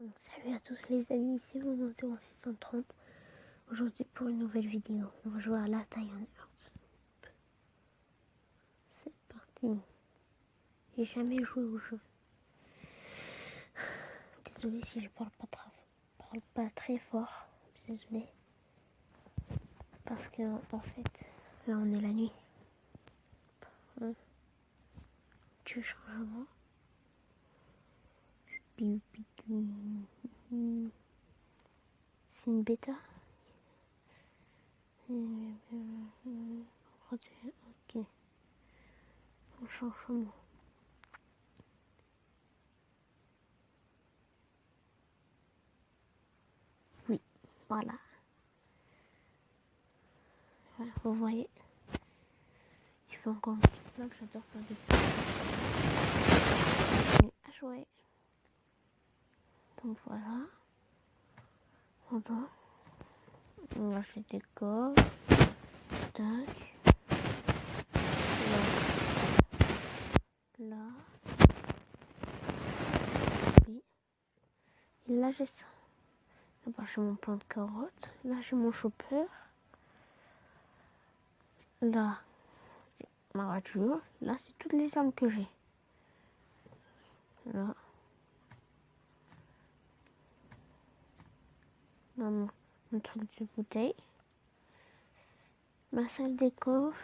Salut à tous les amis, ici mon 0630. Aujourd'hui pour une nouvelle vidéo, on va jouer à Last Die on Earth. C'est parti. J'ai jamais joué au jeu. Désolée si je parle pas très fort. Désolée. Parce que en fait, là on est la nuit. Tu changement. C'est une bêta. Ok. Un changement. Oui, voilà. Vous voyez, il fait encore un petit peu que j'adore faire des petits à jouer. Donc voilà. On va acheter des corps. Tac. Là. Oui. Et là j'ai ça. Là-bas j'ai mon plant de carottes. Là j'ai mon chopper. Là j'ai ma voiture. Là c'est toutes les armes que j'ai. Là. Là mon truc de bouteille. Ma salle des coffres.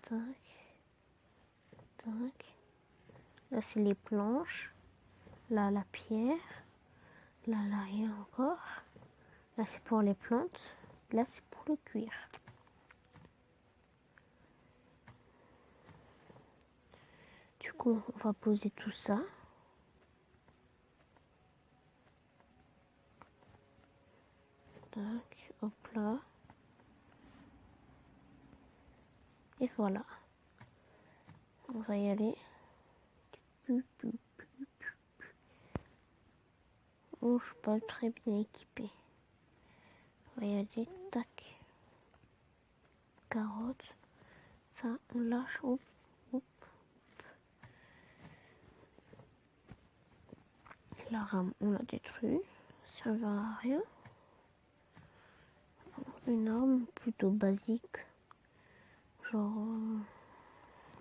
Tac. Tac. Là c'est les planches. Là la pierre. Là rien encore. Là c'est pour les plantes. Là c'est pour le cuir. Du coup on va poser tout ça. Tac, hop là. Et voilà. On va y aller. Oh, je suis pas très bien équipée. On va y aller. Tac. Carottes. Ça, on lâche. Hop, hop. La rame, on l'a détruit. Ça ne va à rien. Une arme plutôt basique. Genre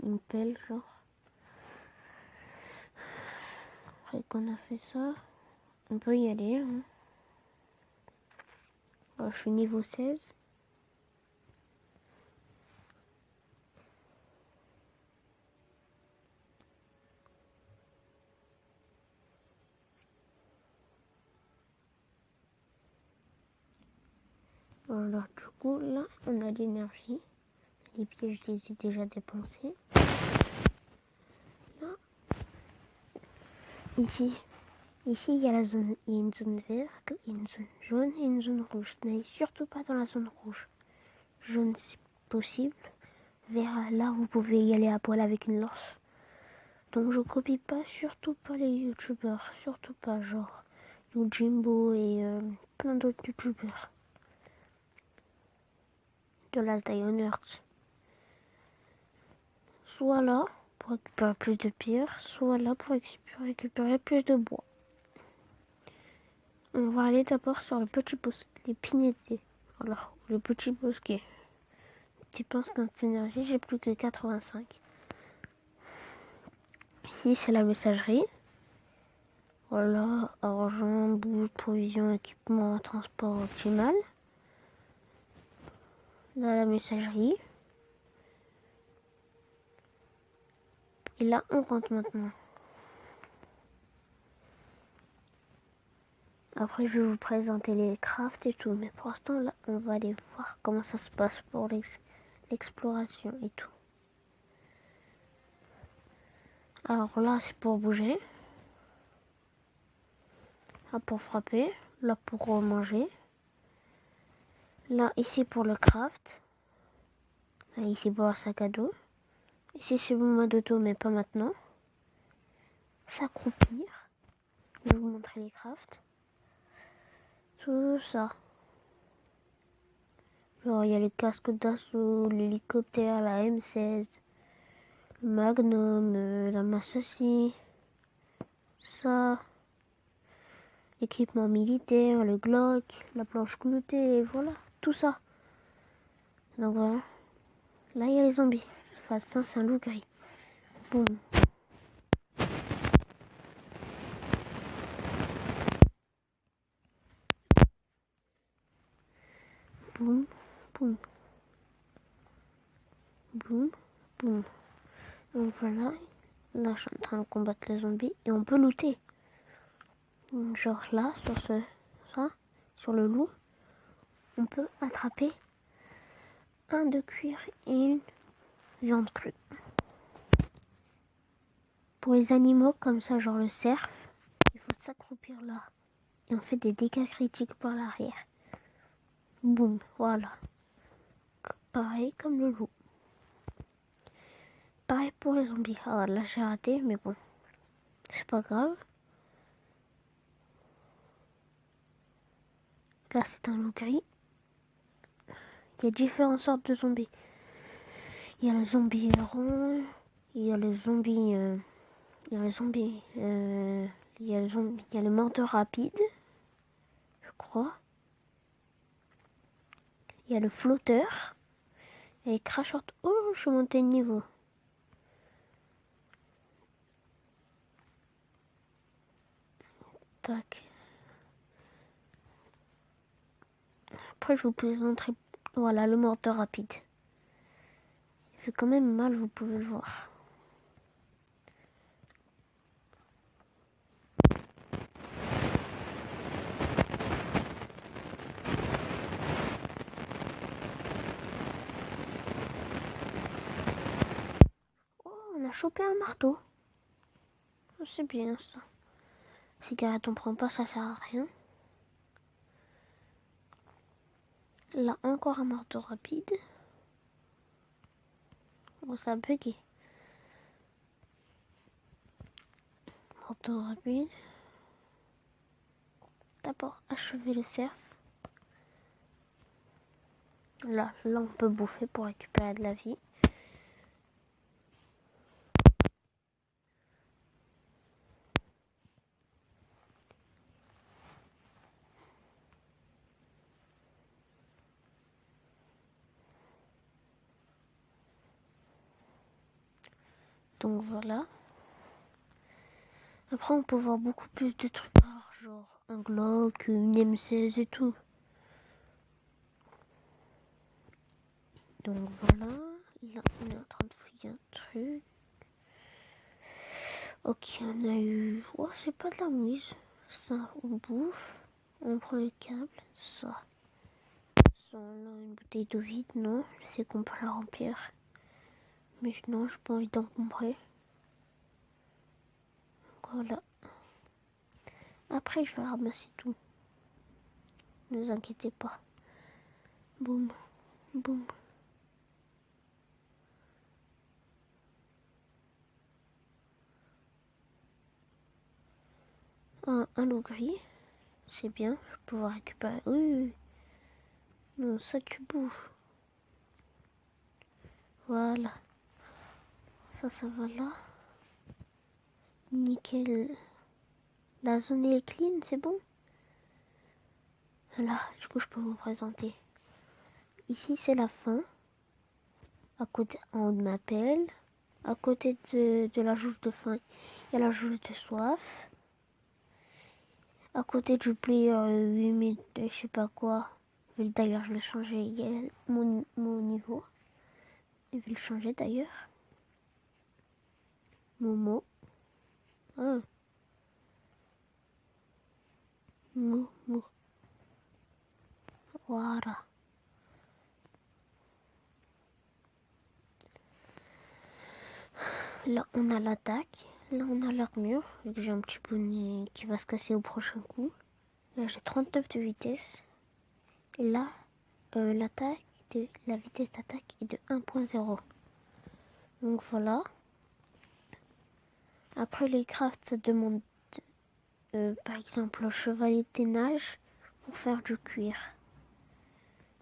une pelle, genre. Après qu'on a fait ça, on peut y aller. Hein. Alors, je suis niveau 16. Alors du coup, là, on a l'énergie. Les pièges, je les ai déjà dépensés. Là, ici, il y a la zone, il y a une zone verte, une zone jaune et une zone rouge. N'allez surtout pas dans la zone rouge. Jaune si possible. Vert, là, vous pouvez y aller à poil avec une lance. Donc je copie pas, surtout pas les youtubeurs. Surtout pas, genre Jimbo et plein d'autres youtubeurs. De Last Die on Earth. Soit là pour récupérer plus de pierres, soit là pour récupérer plus de bois. On va aller d'abord sur le petit bosquet, les pinetiers. Alors, le petit bosquet. Dépense d'énergie, j'ai plus que 85. Ici, c'est la messagerie. Voilà, argent, bouffe, provisions, équipement, transport optimal. Là, la messagerie. Et là, on rentre maintenant. Après, je vais vous présenter les crafts et tout. Mais pour l'instant, là, on va aller voir comment ça se passe pour l'exploration et tout. Alors là, c'est pour bouger. Là, pour frapper. Là, pour manger. Là, ici, pour le craft. Là, ici, pour un sac à dos. Ici, c'est mon mode auto, mais pas maintenant. S'accroupir. Je vais vous montrer les crafts. Tout ça. Genre, il y a les casques d'assaut, l'hélicoptère, la M16, le Magnum, la masse aussi. ça, l'équipement militaire, le Glock, la planche cloutée, voilà, tout ça. Donc voilà. Là, il y a les zombies. Enfin, ça, c'est un loup gris. Boum. Boum, boum. Boum, boum. Donc voilà. Là, je suis en train de combattre les zombies. Et on peut looter. Genre là, sur le loup, on peut attraper un de cuir et une viande crue. Pour les animaux comme ça, genre le cerf, il faut s'accroupir là. Et on fait des dégâts critiques par l'arrière. Boum, voilà. Pareil comme le loup. Pareil pour les zombies. Ah là j'ai raté, mais bon, c'est pas grave. Là c'est un loup gris. Il y a différentes sortes de zombies. Il y a le zombie rond, il y a le zombie, il y a le zombie, il y a le menteur rapide, je crois. Il y a le flotteur. Et les cracheurs. Oh, je suis monté de niveau. Tac. Après, je vous présenterai. Voilà, le menteur rapide. Il fait quand même mal, vous pouvez le voir. Oh, on a chopé un marteau. C'est bien ça. Cigarette, on prend pas, ça sert à rien. Là, encore un marteau rapide. Oh, ça a bugué. Marteau rapide. D'abord, achever le cerf. Là, on peut bouffer pour récupérer de la vie. Donc voilà. Après, on peut voir beaucoup plus de trucs rares, genre un Glock, une M16 et tout. Donc voilà. Là, on est en train de fouiller un truc. Ok, on a eu... Oh, c'est pas de la mouise. Ça, on bouffe. On prend les câbles. Ça. Ça, on a une bouteille d'eau vide, non. Je sais qu'on peut la remplir. Mais non, j'ai pas envie d'encombrer. Voilà. Après, je vais ramasser tout. Ne vous inquiétez pas. Boum. Boum. Un loup gris. C'est bien. Je vais pouvoir récupérer... Oui. Non, ça, tu bouges. Voilà. Ça va là. Nickel. La zone est clean, c'est bon. Là, du coup, je peux vous présenter. Ici, c'est la fin. À côté, en haut de ma pelle. À côté de la jauge de faim, il y a la jauge de soif. À côté du player 8000, je sais pas quoi. D'ailleurs, je l'ai changé. Il y a mon niveau. Je vais le changer d'ailleurs. Momo. Ah. Momo. Voilà. Là, on a l'attaque. Là, on a l'armure. J'ai un petit bonnet qui va se casser au prochain coup. Là, j'ai 39 de vitesse. Et là, la vitesse d'attaque est de 1.0. Donc voilà. Après les crafts, ça demande par exemple le chevalier des neiges pour faire du cuir.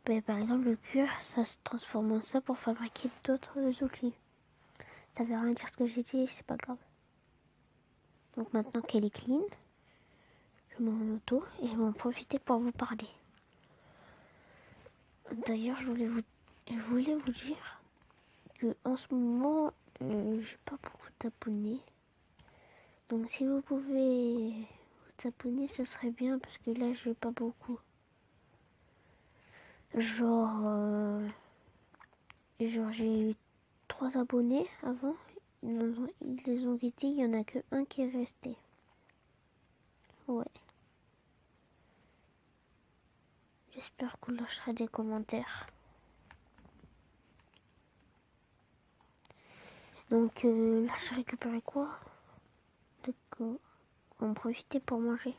Par exemple le cuir, ça se transforme en ça pour fabriquer d'autres outils. Ça veut rien dire ce que j'ai dit, c'est pas grave. Donc maintenant qu'elle est clean, je mets en auto et je vais en profiter pour vous parler. D'ailleurs, je voulais vous dire que en ce moment, j'ai pas beaucoup d'abonnés. Donc si vous pouvez vous abonner, ce serait bien parce que là, j'ai pas beaucoup. Genre j'ai eu 3 abonnés avant. Ils les ont quittés, il y en a que un qui est resté. Ouais. J'espère qu'on lâchera des commentaires. Donc là, j'ai récupéré quoi? Donc on va en profiter pour manger.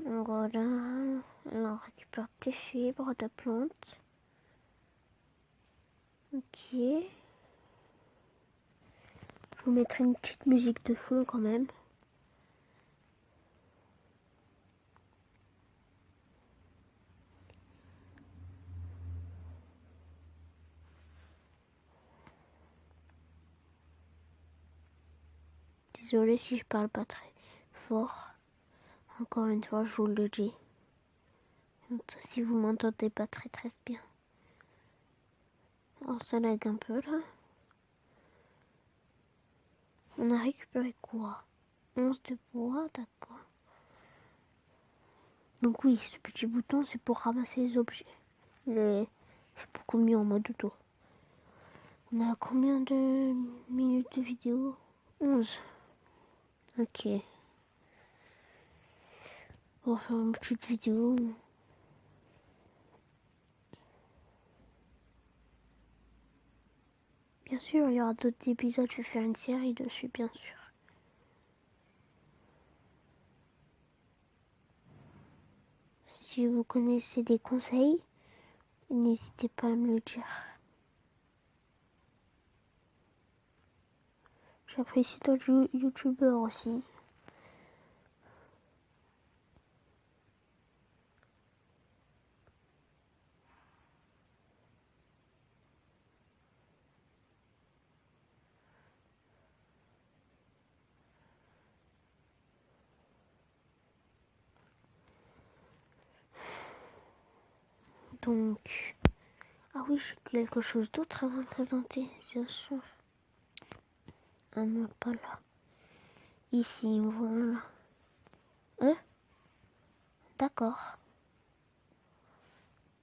Donc voilà, là, on récupère des fibres de plantes. Ok. Je vous mettrai une petite musique de fond quand même. Désolée si je parle pas très fort. Encore une fois, je vous le dis. Donc, si vous m'entendez pas très bien. Alors ça lag un peu là. On a récupéré quoi? 11 de bois, d'accord. Donc oui, ce petit bouton c'est pour ramasser les objets. C'est beaucoup mieux en mode auto. On a combien de minutes de vidéo? 11. Ok. On va faire une petite vidéo. Bien sûr, il y aura d'autres épisodes, je vais faire une série dessus, bien sûr. Si vous connaissez des conseils, n'hésitez pas à me le dire. J'apprécie d'autres youtubeurs aussi. Donc, ah oui, j'ai quelque chose d'autre à vous présenter, bien sûr. Ah non, pas là. Ici, voilà. Hein? D'accord.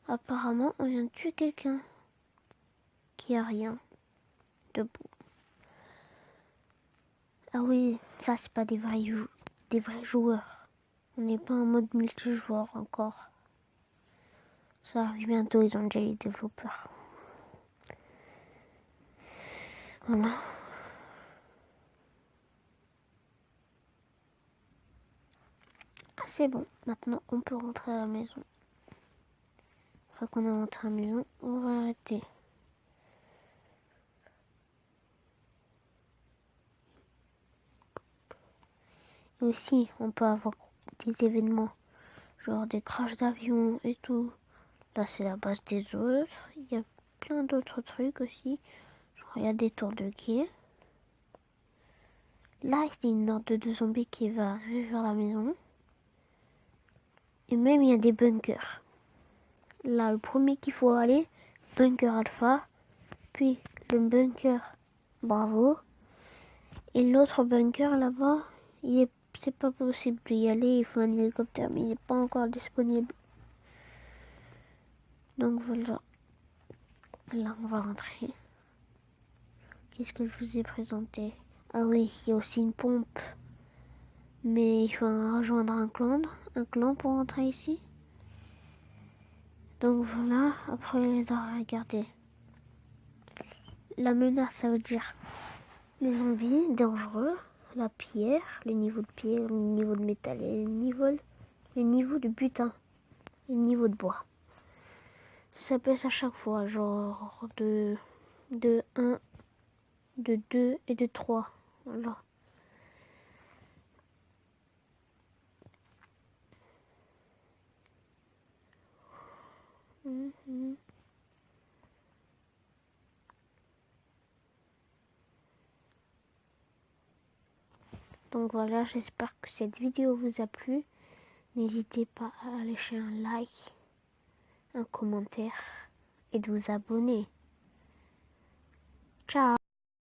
Apparemment, on vient de tuer quelqu'un qui a rien debout. Ah oui, ça c'est pas des vrais joueurs. On n'est pas en mode multijoueur encore. Ça arrive bientôt, ils ont déjà les développeurs. Voilà. Ah, c'est bon, maintenant on peut rentrer à la maison. Une fois qu'on est rentré à la maison, on va arrêter. Et aussi, on peut avoir des événements, genre des crashs d'avion et tout. Là, c'est la base des autres. Il y a plein d'autres trucs aussi. Genre, il y a des tours de quai. Là, c'est une horde de zombies qui va arriver vers la maison. Et même, il y a des bunkers. Là, le premier qu'il faut aller, bunker alpha. Puis, le bunker bravo. Et l'autre bunker là-bas, c'est pas possible d'y aller. Il faut un hélicoptère, mais il n'est pas encore disponible. Donc voilà. Là, on va rentrer. Qu'est-ce que je vous ai présenté? Ah oui, il y a aussi une pompe. Mais il faut rejoindre un clan pour entrer ici. Donc voilà, après regardez. La menace, ça veut dire les zombies dangereux, la pierre, le niveau de pierre, le niveau de métal et le niveau de butin, le niveau de bois. Ça baisse à chaque fois, genre de 1, de 2 et de 3. Voilà. Donc voilà, j'espère que cette vidéo vous a plu. N'hésitez pas à lâcher un like, un commentaire et de vous abonner. Ciao!